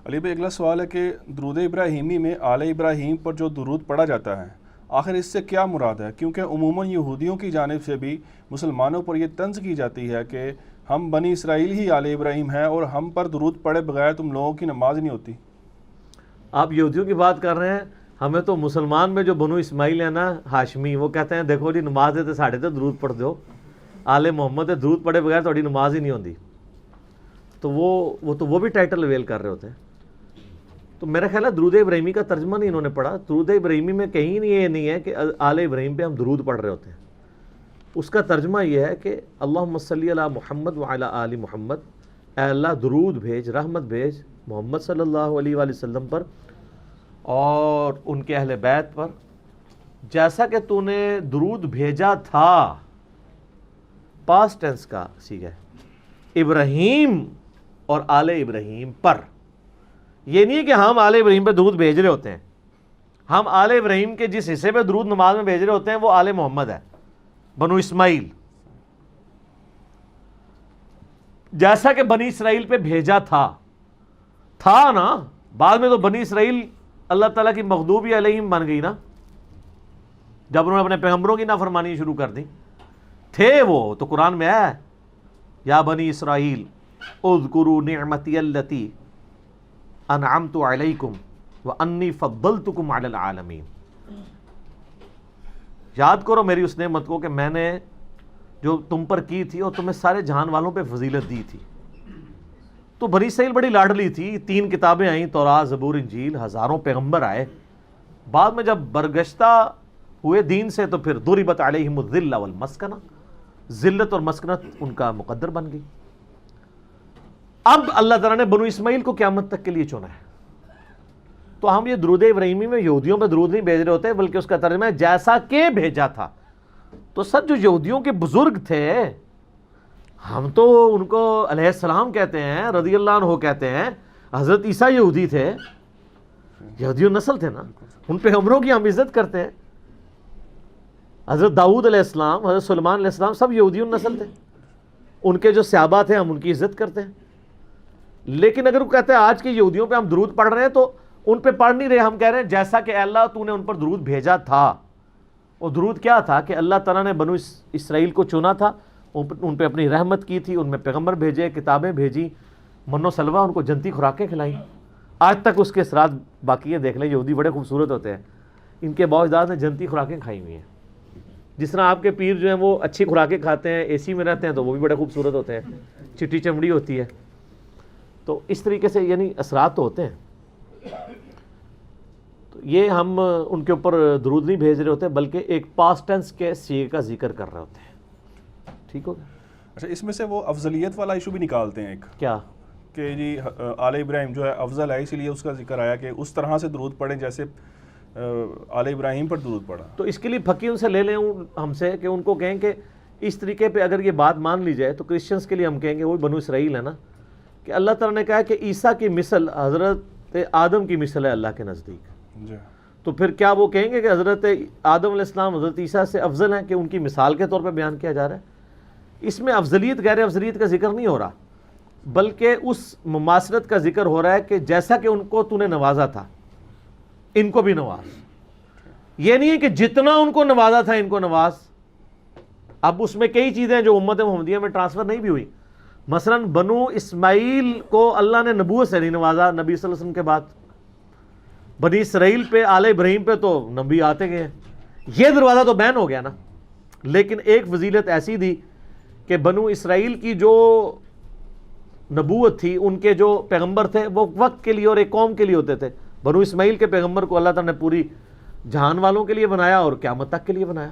علی بھائی اگلا سوال ہے کہ درود ابراہیمی میں آل ابراہیم پر جو درود پڑھا جاتا ہے آخر اس سے کیا مراد ہے؟ کیونکہ عموماً یہودیوں کی جانب سے بھی مسلمانوں پر یہ طنز کی جاتی ہے کہ ہم بنی اسرائیل ہی آل ابراہیم ہیں اور ہم پر درود پڑھے بغیر تم لوگوں کی نماز نہیں ہوتی۔ آپ یہودیوں کی بات کر رہے ہیں، ہمیں تو مسلمان میں جو بنو اسماعیل ہے نا ہاشمی، وہ کہتے ہیں دیکھو جی نماز ہے تو ساڑھے تے درود پڑھ دو، آل محمد درود پڑھے بغیر تھوڑی نماز ہی نہیں ہوتی۔ تو وہ بھی ٹائٹل اویل کر رہے ہوتے ہیں۔ تو میرا خیال ہے درود ابراہیمی کا ترجمہ نہیں انہوں نے پڑھا۔ درود ابراہیمی میں کہیں یہ نہیں ہے کہ آل ابراہیم پہ ہم درود پڑھ رہے ہوتے ہیں۔ اس کا ترجمہ یہ ہے کہ اللہم صلی علی محمد وعلی آل محمد، اے اللہ درود بھیج، رحمت بھیج محمد صلی اللہ علیہ وآلہ وسلم پر اور ان کے اہل بیت پر، جیسا کہ تو نے درود بھیجا تھا، پاسٹ ٹینس کا صیغہ ہے، ابراہیم اور آل ابراہیم پر۔ یہ نہیں ہے کہ ہم آل ابراہیم پہ درود بھیج رہے ہوتے ہیں، ہم آل ابراہیم کے جس حصے پہ درود نماز میں بھیج رہے ہوتے ہیں وہ آل محمد ہے، بنو اسماعیل، جیسا کہ بنی اسرائیل پہ بھیجا تھا نا۔ بعد میں تو بنی اسرائیل اللہ تعالیٰ کی مغضوبی علیہم بن گئی نا، جب انہوں نے اپنے پیغمبروں کی نافرمانی شروع کر دی۔ تھے وہ تو قرآن میں ہے، یا بنی اسرائیل اذکروا نعمتی التی انعمت علیکم وانی فضلتکم علی العالمین۔ یاد کرو میری اس نعمت کو کہ میں نے جو تم پر کی تھی اور تمہیں سارے جہان والوں پہ فضیلت دی تھی۔ تو بنی اسرائیل بڑی لاڈلی تھی، 3 کتابیں آئیں، تورات، زبور، انجیل، ہزاروں پیغمبر آئے۔ بعد میں جب برگشتہ ہوئے دین سے تو پھر ضربت علیہم الذلہ والمسکنہ، ذلت اور مسکنت ان کا مقدر بن گئی۔ اب اللہ تعالیٰ نے بنو اسماعیل کو قیامت تک کے لیے چنا ہے۔ تو ہم یہ درود ابراہیمی میں یہودیوں پہ درود نہیں بھیج رہے ہوتے، بلکہ اس کا ترجمہ ہے جیسا کہ بھیجا تھا۔ تو سب جو یہودیوں کے بزرگ تھے، ہم تو ان کو علیہ السلام کہتے ہیں، رضی اللہ عنہ کہتے ہیں۔ حضرت عیسیٰ یہودی تھے، یہودیوں نسل تھے نا، ان پیغمبروں کی ہم عزت کرتے ہیں۔ حضرت داؤد علیہ السلام، حضرت سلیمان علیہ السلام سب یہودیوں نسل تھے، ان کے جو صحابہ تھے ہم ان کی عزت کرتے ہیں۔ لیکن اگر وہ کہتے ہیں آج کے یہودیوں پہ ہم درود پڑھ رہے ہیں تو ان پہ پڑھ نہیں رہے، ہم کہہ رہے ہیں جیسا کہ اے اللہ تو نے ان پر درود بھیجا تھا۔ اور درود کیا تھا کہ اللہ تعالیٰ نے بنو اسرائیل کو چنا تھا، ان پہ اپنی رحمت کی تھی، ان میں پیغمبر بھیجے، کتابیں بھیجی، من و سلوہ، ان کو جنتی خوراکیں کھلائیں۔ آج تک اس کے اثرات باقی ہیں، دیکھ لیں یہودی بڑے خوبصورت ہوتے ہیں، ان کے باپ اجداد نے جنتی خوراکیں کھائی ہوئی ہیں۔ جس طرح آپ کے پیر جو ہیں وہ اچھی خوراکیں کھاتے ہیں، اے سی میں رہتے ہیں تو وہ بھی بڑے خوبصورت ہوتے ہیں، چٹی چمڑی ہوتی ہے۔ تو اس طریقے سے یعنی اثرات تو ہوتے ہیں۔ تو یہ ہم ان کے اوپر درود نہیں بھیج رہے ہوتے، بلکہ ایک پاسٹ ٹینس کے صیغے کا ذکر کر رہے ہوتے ہیں۔ ٹھیک ہو گیا؟ اچھا، اس میں سے وہ افضلیت والا ایشو بھی نکالتے ہیں ایک، کیا کہ جی آل ابراہیم جو ہے افضل ہے، اسی لیے اس کا ذکر آیا کہ اس طرح سے درود پڑھیں جیسے آل ابراہیم پر درود پڑھا۔ تو اس کے لیے پھکی ان سے لے لیں ہم سے کہ ان کو کہیں کہ اس طریقے پہ اگر یہ بات مان لی جائے تو کرسچنس کے لیے ہم کہیں گے وہی بنو اسرائیل ہے نا، کہ اللہ تعالیٰ نے کہا کہ عیسیٰ کی مثل حضرت آدم کی مثل ہے اللہ کے نزدیک۔ جی، تو پھر کیا وہ کہیں گے کہ حضرت آدم علیہ السلام حضرت عیسیٰ سے افضل ہیں کہ ان کی مثال کے طور پہ بیان کیا جا رہا ہے؟ اس میں افضلیت غیر افضلیت کا ذکر نہیں ہو رہا، بلکہ اس مماثلت کا ذکر ہو رہا ہے کہ جیسا کہ ان کو تو نے نوازا تھا ان کو بھی نواز۔ یہ نہیں ہے کہ جتنا ان کو نوازا تھا ان کو نواز۔ اب اس میں کئی چیزیں جو امت محمدیہ میں ٹرانسفر نہیں بھی ہوئی، مثلا بنو اسماعیل کو اللہ نے نبوت سے نہیں نوازا نبی صلی اللہ علیہ وسلم کے بعد، بنی اسرائیل پہ آل ابراہیم پہ تو نبی آتے گئے ہیں، یہ دروازہ تو بین ہو گیا نا۔ لیکن ایک فضیلت ایسی دی کہ بنو اسرائیل کی جو نبوت تھی، ان کے جو پیغمبر تھے وہ وقت کے لیے اور ایک قوم کے لیے ہوتے تھے۔ بنو اسماعیل کے پیغمبر کو اللہ تعالیٰ نے پوری جہان والوں کے لیے بنایا اور قیامت تک کے لیے بنایا۔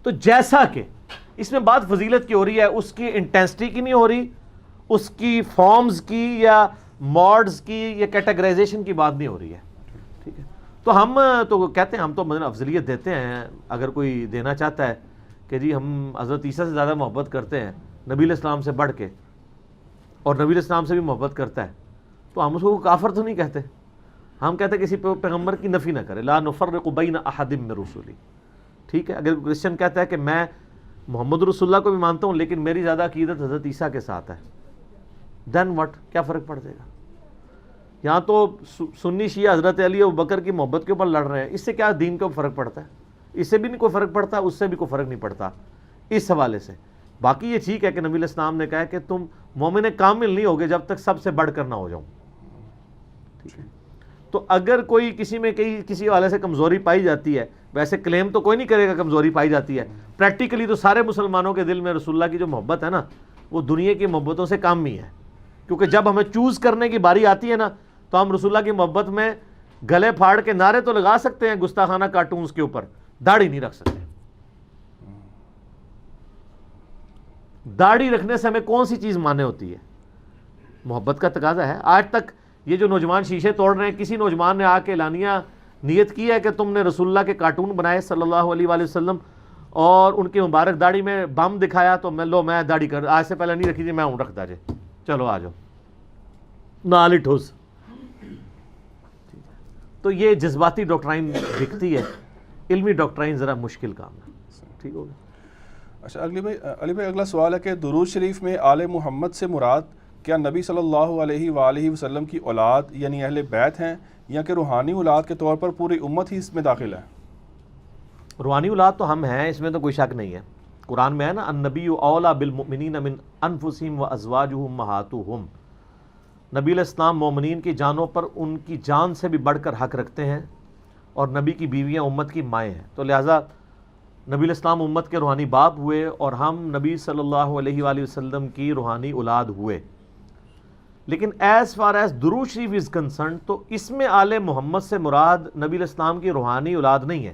تو جیسا کہ اس میں بات فضیلت کی ہو رہی ہے، اس کی انٹینسٹی کی نہیں ہو رہی، اس کی فارمز کی یا موڈز کی یا کیٹیگرائزیشن کی بات نہیں ہو رہی ہے۔ ٹھیک ہے، تو ہم تو کہتے ہیں، ہم تو مثلا افضلیت دیتے ہیں۔ اگر کوئی دینا چاہتا ہے کہ جی ہم حضرت عیسیٰ سے زیادہ محبت کرتے ہیں نبی علیہ السلام سے بڑھ کے، اور نبی علیہ السلام سے بھی محبت کرتا ہے، تو ہم اس کو کافر تو نہیں کہتے، ہم کہتے ہیں کسی پیغمبر کی نفی نہ کرے، لا نفرق بین احد من رسلی۔ ٹھیک ہے، اگر کرسچن کہتا ہے کہ میں محمد رسول اللہ کو بھی مانتا ہوں لیکن میری زیادہ عقیدت حضرت عیسیٰ کے ساتھ ہے، دین وٹ، کیا فرق پڑ جائے گا؟ یہاں تو سنی شیعہ حضرت علی و بکر کی محبت کے اوپر لڑ رہے ہیں، اس سے کیا دین کو فرق پڑتا ہے؟ اس سے بھی نہیں کوئی فرق پڑتا، اس سے بھی کوئی فرق نہیں پڑتا اس حوالے سے۔ باقی یہ ٹھیک ہے کہ نبی علیہ السلام نے کہا ہے کہ تم مومن کامل نہیں ہوگے جب تک سب سے بڑھ کر نہ ہو جاؤں۔ تو اگر کوئی کسی میں کسی حوالے سے کمزوری پائی جاتی ہے، ویسے کلیم تو کوئی نہیں کرے گا کمزوری پائی جاتی ہے، پریکٹیکلی تو سارے مسلمانوں کے دل میں رسول اللہ کی جو محبت ہے نا، وہ دنیا کی محبتوں سے کم ہی ہے، کیونکہ جب ہمیں چوز کرنے کی باری آتی ہے نا، تو ہم رسول اللہ کی محبت میں گلے پھاڑ کے نعرے تو لگا سکتے ہیں گستاخانہ کارٹونز کے اوپر، داڑھی نہیں رکھ سکتے۔ داڑھی رکھنے سے ہمیں کون سی چیز مانے ہوتی ہے؟ محبت کا تقاضا ہے۔ آج تک یہ جو نوجوان شیشے توڑ رہے ہیں، کسی نوجوان نے آ کے اعلانیہ نیت کی ہے کہ تم نے رسول اللہ کے کارٹون بنائے صلی اللہ علیہ وآلہ وسلم اور ان کی مبارک داڑھی میں بم دکھایا تو میں داڑھی کر آج سے پہلے نہیں رکھی تھی، میں ہوں رکھتا جے، چلو آ جاؤ نالی ٹھوس۔ تو یہ جذباتی ڈاکٹرائن دکھتی ہے، علمی ڈاکٹرائن ذرا مشکل کام ہے۔ ٹھیک ہو گیا۔ اچھا علی بھائی اگلا سوال ہے کہ درود شریف میں آل محمد سے مراد کیا نبی صلی اللہ علیہ وآلہ وسلم کی اولاد یعنی اہل بیت ہیں، یا کہ روحانی اولاد کے طور پر پوری امت ہی اس میں داخل ہے؟ روحانی اولاد تو ہم ہیں، اس میں تو کوئی شک نہیں ہے۔ قرآن میں ہے نا، النبی اولیٰ بالمؤمنین من انفسہم وازواجہ امہاتہم، نبی علیہ السلام مومنین کی جانوں پر ان کی جان سے بھی بڑھ کر حق رکھتے ہیں، اور نبی کی بیویاں امت کی مائیں ہیں، تو لہٰذا نبی علیہ السلام امت کے روحانی باپ ہوئے اور ہم نبی صلی اللہ علیہ وآلہ وسلم کی روحانی اولاد ہوئے۔ لیکن ایز فار ایز درود شریف از کنسرن، تو اس میں آل محمد سے مراد نبی علیہ السلام کی روحانی اولاد نہیں ہے،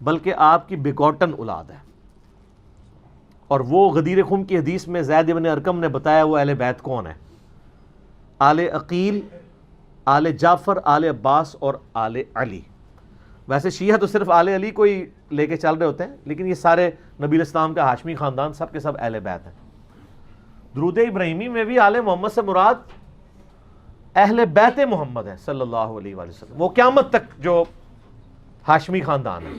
بلکہ آپ کی بیگوٹن اولاد ہے۔ اور وہ غدیر خم کی حدیث میں زید بن ارقم نے بتایا وہ اہل بیت کون ہے: آل عقیل، آل جعفر، آل عباس اور آل علی۔ ویسے شیعہ تو صرف آل علی کو ہی لے کے چل رہے ہوتے ہیں، لیکن یہ سارے نبی علیہ السلام کا ہاشمی خاندان سب کے سب اہل بیت ہیں۔ درود ابراہیمی میں بھی آل محمد سے مراد اہل بیت محمد ہے صلی اللہ علیہ وآلہ وسلم، وہ قیامت تک جو ہاشمی خاندان ہے،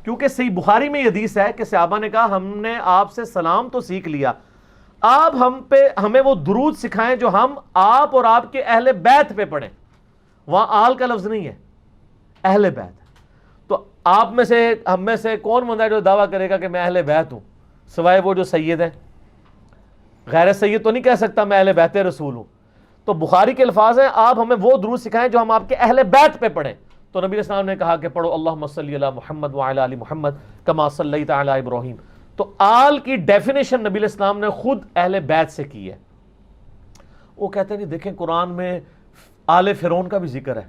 کیونکہ صحیح بخاری میں یہ حدیث ہے کہ صحابہ نے کہا ہم نے آپ سے سلام تو سیکھ لیا، آپ ہمیں وہ درود سکھائیں جو ہم آپ اور آپ کے اہل بیت پہ پڑھیں۔ وہاں آل کا لفظ نہیں ہے، اہل بیت۔ تو آپ میں سے ہم میں سے کون بندہ ہے جو دعویٰ کرے گا کہ میں اہل بیت ہوں، سوائے وہ جو سید ہیں؟ غیر سید تو نہیں کہہ سکتا میں اہل بیت رسول ہوں۔ تو بخاری کے الفاظ ہیں آپ ہمیں وہ درود سکھائیں جو ہم آپ کے اہل بیت پہ پڑھیں۔ تو نبی علیہ السلام نے کہا کہ پڑھو اللہم صلی علی محمد وعلی آل محمد کما صلیت علی ابراہیم۔ تو آل کی ڈیفینیشن نبی علیہ السلام نے خود اہل بیت سے کی ہے۔ وہ کہتے ہیں نہیں دیکھیں قرآن میں آل فرعون کا بھی ذکر ہے،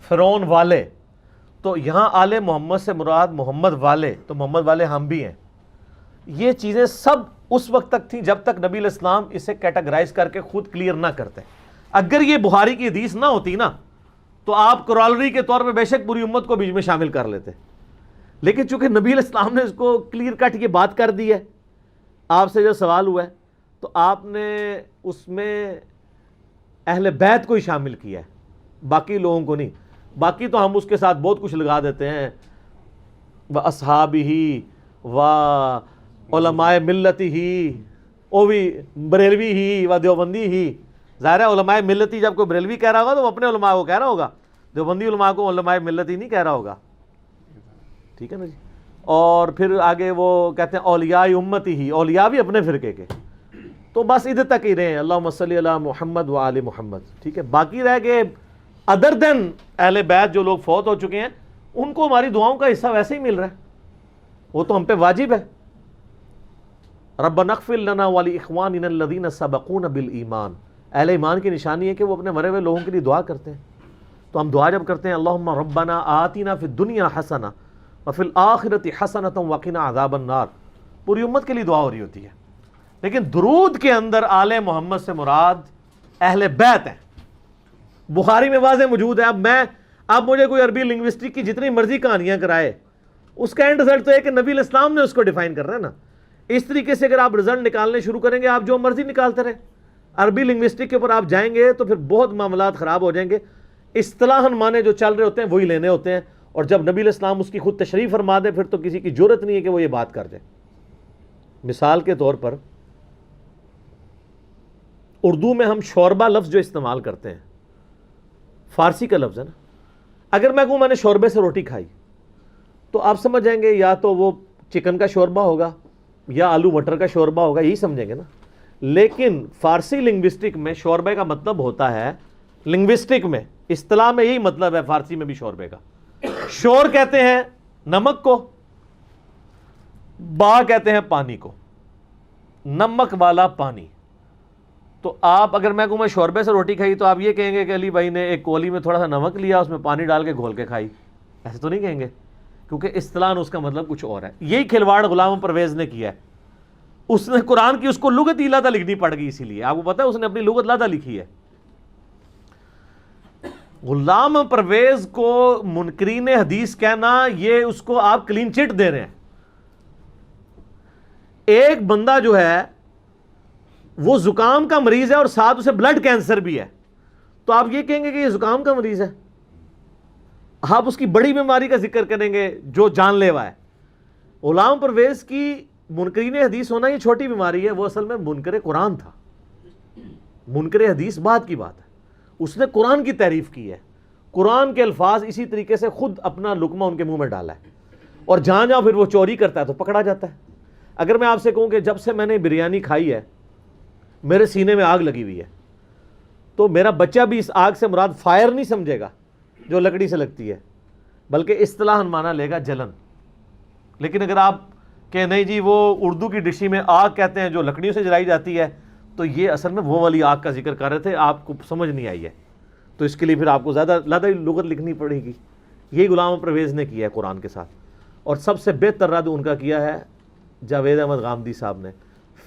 فرعون والے، تو یہاں آل محمد سے مراد محمد والے، تو محمد والے ہم بھی ہیں۔ یہ چیزیں سب اس وقت تک تھیں جب تک نبی علیہ السلام اسے کیٹاگرائز کر کے خود کلیئر نہ کرتے۔ اگر یہ بخاری کی حدیث نہ ہوتی نا تو آپ کرالری کے طور پہ بے شک پوری امت کو بیچ میں شامل کر لیتے، لیکن چونکہ نبی علیہ السلام نے اس کو کلیئر کٹ یہ بات کر دی ہے، آپ سے جو سوال ہوا ہے تو آپ نے اس میں اہل بیت کو ہی شامل کیا ہے، باقی لوگوں کو نہیں۔ باقی تو ہم اس کے ساتھ بہت کچھ لگا دیتے ہیں، وَأَصْحَابِهِ وَعُلَمَاءِ مِلَّتِهِ، وہ بھی بریلوی ہی و دیوبندی ہی۔ ظاہر ہے علماء ملتی جب کوئی بریلوی کہہ رہا ہوگا تو وہ اپنے علماء کو کہہ رہا ہوگا، دیوبندی علماء کو علماء ملتی نہیں کہہ رہا ہوگا، ٹھیک ہے نا جی۔ اور پھر آگے وہ کہتے ہیں اولیاء امتی ہی، اولیاء بھی اپنے فرقے کے۔ تو بس ادھر تک ہی رہے ہیں، اللہم صلی علی محمد و آل محمد، ٹھیک ہے۔ باقی رہ گئے ادر دین اہل بیت جو لوگ فوت ہو چکے ہیں، ان کو ہماری دعاؤں کا حصہ ویسے ہی مل رہا ہے، وہ تو ہم پہ واجب ہے۔ ربنا اغفر لنا ولاخواننا الذین سبقونا بالایمان، اہل ایمان کی نشانی ہے کہ وہ اپنے مرے ہوئے لوگوں کے لیے دعا کرتے ہیں۔ تو ہم دعا جب کرتے ہیں اللہم ربنا آتنا فی الدنیا حسنہ وفی الآخرۃ حسنۃ وقنا عذاب النار، پوری امت کے لیے دعا ہو رہی ہوتی ہے۔ لیکن درود کے اندر آل محمد سے مراد اہل بیت ہیں، بخاری میں واضح موجود ہے۔ اب مجھے کوئی عربی لنگوسٹک کی جتنی مرضی کہانیاں کرائے، اس کا اینڈ رزلٹ تو ہے کہ نبی علیہ السلام نے اس کو ڈیفائن کرنا ہے نا۔ اس طریقے سے اگر آپ رزلٹ نکالنے شروع کریں گے، آپ جو مرضی نکالتے رہیں، عربی لنگوسٹک کے اوپر آپ جائیں گے تو پھر بہت معاملات خراب ہو جائیں گے۔ اصطلاحاً معنی جو چل رہے ہوتے ہیں وہی لینے ہوتے ہیں، اور جب نبی علیہ السلام اس کی خود تشریح فرما دے پھر تو کسی کی جرت نہیں ہے کہ وہ یہ بات کر جائے۔ مثال کے طور پر اردو میں ہم شوربہ لفظ جو استعمال کرتے ہیں، فارسی کا لفظ ہے نا. اگر میں کہوں میں نے شوربے سے روٹی کھائی تو آپ سمجھ جائیں گے یا تو وہ چکن کا شوربہ ہوگا یا آلو مٹر کا شوربہ ہوگا, یہی سمجھیں گے نا. لیکن فارسی لنگوسٹک میں شوربے کا مطلب ہوتا ہے, لنگوسٹک میں اصطلاح میں یہی مطلب ہے فارسی میں بھی شوربے کا. شور کہتے ہیں نمک کو, با کہتے ہیں پانی کو, نمک والا پانی. تو آپ اگر میں کہوں میں شوربے سے روٹی کھائی تو آپ یہ کہیں گے کہ علی بھائی نے ایک کولی میں تھوڑا سا نمک لیا, اس میں پانی ڈال کے گھول کے کھائی, ایسے تو نہیں کہیں گے, کیونکہ اصطلاحاً اس کا مطلب کچھ اور ہے. یہی کھلواڑ غلام پرویز نے کیا ہے. اس نے قرآن کی اس کو لغت علیحدہ لکھنی پڑ گئی, اسی لیے آپ کو پتہ ہے اس نے اپنی لغت علیحدہ لکھی ہے. غلام پرویز کو منکرین حدیث کہنا, یہ اس کو آپ کلین چٹ دے رہے ہیں. ایک بندہ جو ہے وہ زکام کا مریض ہے اور ساتھ اسے بلڈ کینسر بھی ہے, تو آپ یہ کہیں گے کہ یہ زکام کا مریض ہے, آپ اس کی بڑی بیماری کا ذکر کریں گے جو جان لیوا ہے. غلام پرویز کی منکرین حدیث ہونا یہ چھوٹی بیماری ہے, وہ اصل میں منکر قرآن تھا. منکر حدیث بعد کی بات ہے, اس نے قرآن کی تعریف کی ہے, قرآن کے الفاظ اسی طریقے سے خود اپنا لقمہ ان کے منہ میں ڈالا ہے, اور جہاں جہاں پھر وہ چوری کرتا ہے تو پکڑا جاتا ہے. اگر میں آپ سے کہوں کہ جب سے میں نے بریانی کھائی ہے میرے سینے میں آگ لگی ہوئی ہے, تو میرا بچہ بھی اس آگ سے مراد فائر نہیں سمجھے گا جو لکڑی سے لگتی ہے, بلکہ اصطلاحاً مانا لے گا جلن. لیکن اگر آپ کہ نہیں جی وہ اردو کی ڈشی میں آگ کہتے ہیں جو لکڑیوں سے جلائی جاتی ہے, تو یہ اصل میں وہ والی آگ کا ذکر کر رہے تھے, آپ کو سمجھ نہیں آئی ہے, تو اس کے لیے پھر آپ کو زیادہ لغت لکھنی پڑے گی. یہی غلام پرویز نے کیا ہے قرآن کے ساتھ, اور سب سے بہتر رد ان کا کیا ہے جاوید احمد غامدی صاحب نے.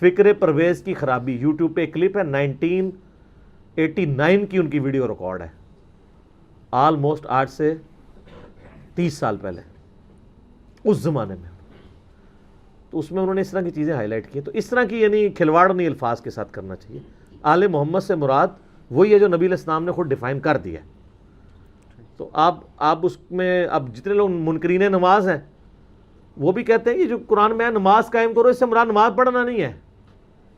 فکر پرویز کی خرابی, یوٹیوب پہ ایک کلپ ہے 1989 کی ان کی ویڈیو ریکارڈ ہے, آلموسٹ 8 سے 30 سال پہلے, اس زمانے میں. تو اس میں انہوں نے اس طرح کی چیزیں ہائی لائٹ کی. تو اس طرح کی یعنی کھلواڑ نہیں الفاظ کے ساتھ کرنا چاہیے. آل محمد سے مراد وہی ہے جو نبی علیہ السلام نے خود ڈیفائن کر دیا. تو آپ اس میں اب جتنے لوگ منکرین نماز ہیں وہ بھی کہتے ہیں کہ جو قرآن میں ہے نماز قائم کرو, اس سے مراد نماز پڑھنا نہیں ہے,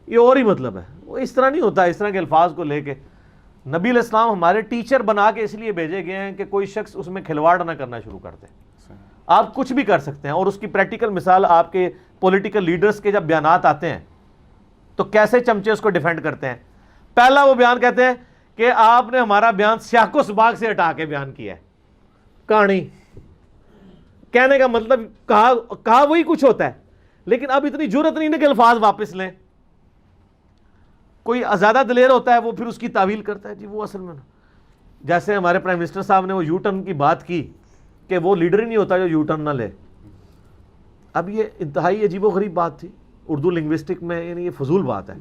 یہ اور ہی مطلب ہے. وہ اس طرح نہیں ہوتا. اس طرح کے الفاظ کو لے کے نبی علیہ السلام ہمارے ٹیچر بنا کے اس لیے بھیجے گئے ہیں کہ کوئی شخص اس میں کھلواڑ نہ کرنا شروع کر دے. آپ کچھ بھی کر سکتے ہیں, اور اس کی پریکٹیکل مثال آپ کے پولیٹیکل لیڈرز کے جب بیانات آتے ہیں تو کیسے چمچے اس کو ڈیفینڈ کرتے ہیں. پہلا وہ بیان کہتے ہیں کہ آپ نے ہمارا بیان سیاق و سباق سے ہٹا کے بیان کیا ہے. کہانی کہنے کا مطلب کہا وہی کچھ ہوتا ہے, لیکن اب اتنی جرت نہیں ہے کہ الفاظ واپس لیں. کوئی زیادہ دلیر ہوتا ہے وہ پھر اس کی تعویل کرتا ہے, جی وہ اصل میں جیسے ہمارے پرائم منسٹر صاحب نے وہ یو ٹرن کی بات کی کہ وہ لیڈر ہی نہیں ہوتا جو یو ٹرن نہ لے. اب یہ انتہائی عجیب و غریب بات تھی اردو لنگوسٹک میں, یعنی یہ فضول بات ہے.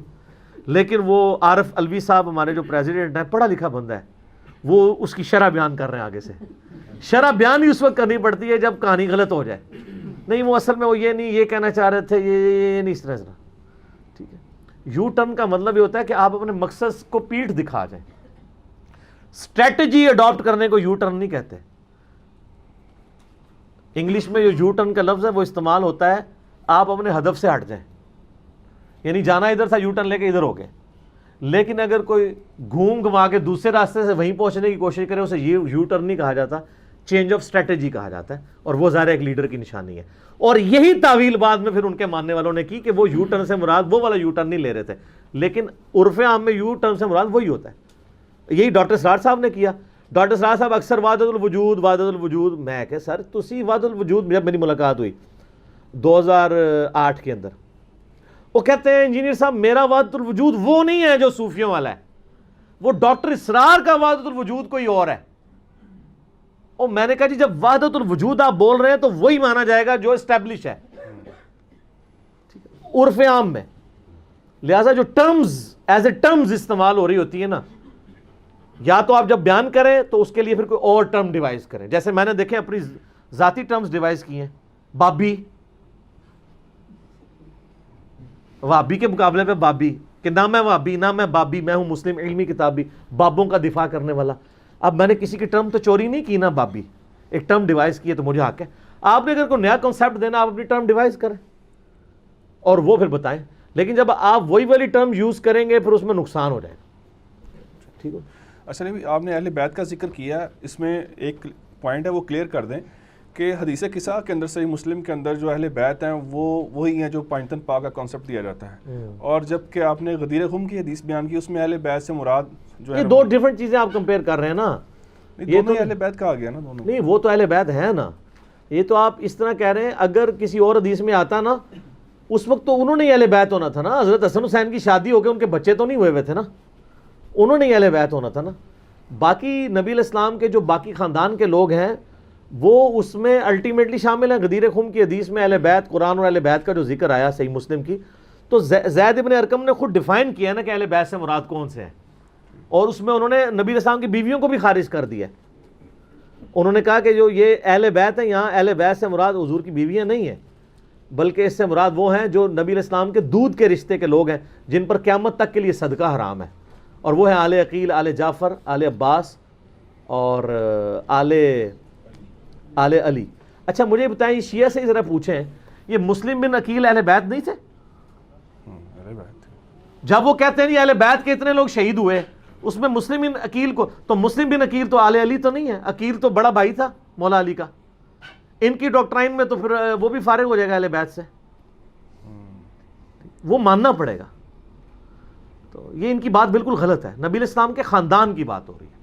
لیکن وہ عارف الوی صاحب ہمارے جو پریزیڈنٹ ہیں, پڑھا لکھا بندہ ہے, وہ اس کی شرح بیان کر رہے ہیں. آگے سے شرح بیان ہی اس وقت کرنی پڑتی ہے جب کہانی غلط ہو جائے. نہیں وہ اصل میں وہ یہ نہیں یہ کہنا چاہ رہے تھے, یہ نہیں اس طرح. ٹھیک ہے, یو ٹرن کا مطلب یہ ہوتا ہے کہ آپ اپنے مقصد کو پیٹھ دکھا جائیں. اسٹریٹجی اڈاپٹ کرنے کو یو ٹرن نہیں کہتے. انگلش میں جو یو ٹرن کا لفظ ہے وہ استعمال ہوتا ہے آپ اپنے ہدف سے ہٹ جائیں, یعنی جانا ادھر تھا یو ٹرن لے کے ادھر ہو گئے. لیکن اگر کوئی گھوم گھما کے دوسرے راستے سے وہیں پہنچنے کی کوشش کرے اسے یو ٹرن نہیں کہا جاتا, چینج آف اسٹریٹجی کہا جاتا ہے, اور وہ ظاہر ایک لیڈر کی نشانی ہے. اور یہی تعویل بعد میں پھر ان کے ماننے والوں نے کی کہ وہ یو ٹرن سے مراد وہ والا یو ٹرن نہیں لے رہے تھے, لیکن عرف عام میں یو ٹرن سے مراد وہی ہوتا ہے. یہی ڈاکٹر سرار صاحب نے کیا. ڈاکٹر سرار صاحب اکثر وحدت الوجود, میں کہ سر تسی وحدت الوجود, جب میری ملاقات ہوئی 2008 کے اندر, وہ کہتے ہیں انجینئر صاحب میرا وحدت الوجود وہ نہیں ہے جو صوفیوں والا ہے, وہ ڈاکٹر اسرار کا وحدت الوجود کوئی اور ہے. اور میں نے کہا جی جب وحدت الوجود آپ بول رہے ہیں تو وہی مانا جائے گا جو اسٹیبلش ہے عرف عام میں. لہذا جو ٹرمز ایز اے ٹرمز استعمال ہو رہی ہوتی ہے نا, یا تو آپ جب بیان کریں تو اس کے لیے پھر کوئی اور ٹرم ڈیوائز کریں. جیسے میں نے دیکھیں اپنی ذاتی ٹرمز ڈیوائز کی ہیں. بابی, وابی کے مقابلے پہ بابی, کہ نہ میں وابی نہ میں بابی, میں ہوں مسلم علمی کتابی, بابوں کا دفاع کرنے والا. اب میں نے کسی کی ٹرم تو چوری نہیں کی نا, بابی ایک ٹرم ڈیوائز کی ہے تو مجھے حق ہے. آپ نے اگر کوئی نیا کنسیپٹ دینا آپ اپنی ٹرم ڈیوائز کریں اور وہ پھر بتائیں, لیکن جب آپ وہی والی ٹرم یوز کریں گے پھر اس میں نقصان ہو جائے گا. ٹھیک ہے. اچھا نبی آپ نے اہل بیت کا ذکر کیا، اس میں ایک پوائنٹ ہے وہ کلیئر کر دیں کہ حدیث قصہ کے اندر صحیح مسلم کے اندر جو اہل بیت ہیں وہ وہی ہیں جو پانچتن پاک کا کانسیپٹ دیا جاتا ہے، اور جب کہ آپ نے غدیر خم کی حدیث بیان کی اس میں اہل بیت سے مراد جو ہے یہ دو ڈیفرنٹ چیزیں آپ کمپیئر کر رہے ہیں نا. یہ تو اہل بیت کہا گیا نا دونوں. نہیں وہ تو اہل بیت ہے نا. یہ تو آپ اس طرح کہہ رہے ہیں اگر کسی اور حدیث میں آتا نا اس وقت تو انہوں نے اہل بیت ہونا تھا نا. حضرت حسن حسین کی شادی ہو کے ان کے بچے تو نہیں ہوئے تھے نا, انہوں نے اہل بیت ہونا تھا نا. باقی نبی علیہ السلام کے جو باقی خاندان کے لوگ ہیں وہ اس میں الٹیمیٹلی شامل ہیں. غدیر خم کی حدیث میں اہل بیت, قرآن اور اہل بیت کا جو ذکر آیا صحیح مسلم کی, تو زید ابن ارقم نے خود ڈیفائن کیا نا کہ اہل بیت سے مراد کون سے ہیں, اور اس میں انہوں نے نبی علیہ السلام کی بیویوں کو بھی خارج کر دیا. انہوں نے کہا کہ جو یہ اہل بیت ہیں یہاں اہل بیت سے مراد حضور کی بیویاں نہیں ہیں بلکہ اس سے مراد وہ ہیں جو نبی علیہ السلام کے دودھ کے رشتے کے لوگ ہیں جن پر قیامت تک کے لیے صدقہ حرام ہے, اور وہ ہیں آل عقیل, آل جعفر, آل عباس اور آل علی. اچھا مجھے بتائیں, یہ شیعہ سے ذرا پوچھیں, یہ مسلم بن عقیل اہل بیت نہیں تھے؟ اہل بیت جب وہ کہتے ہیں یہ اہل بیت کے اتنے لوگ شہید ہوئے, اس میں مسلم بن عقیل کو, تو مسلم بن عقیل تو آل علی تو نہیں ہے, عقیل تو بڑا بھائی تھا مولا علی کا. ان کی ڈاکٹرائن میں تو پھر وہ بھی فارغ ہو جائے گا اہل بیت سے, وہ ماننا پڑے گا. تو یہ ان کی بات بالکل غلط ہے. نبی علیہ السلام کے خاندان کی بات ہو رہی ہے.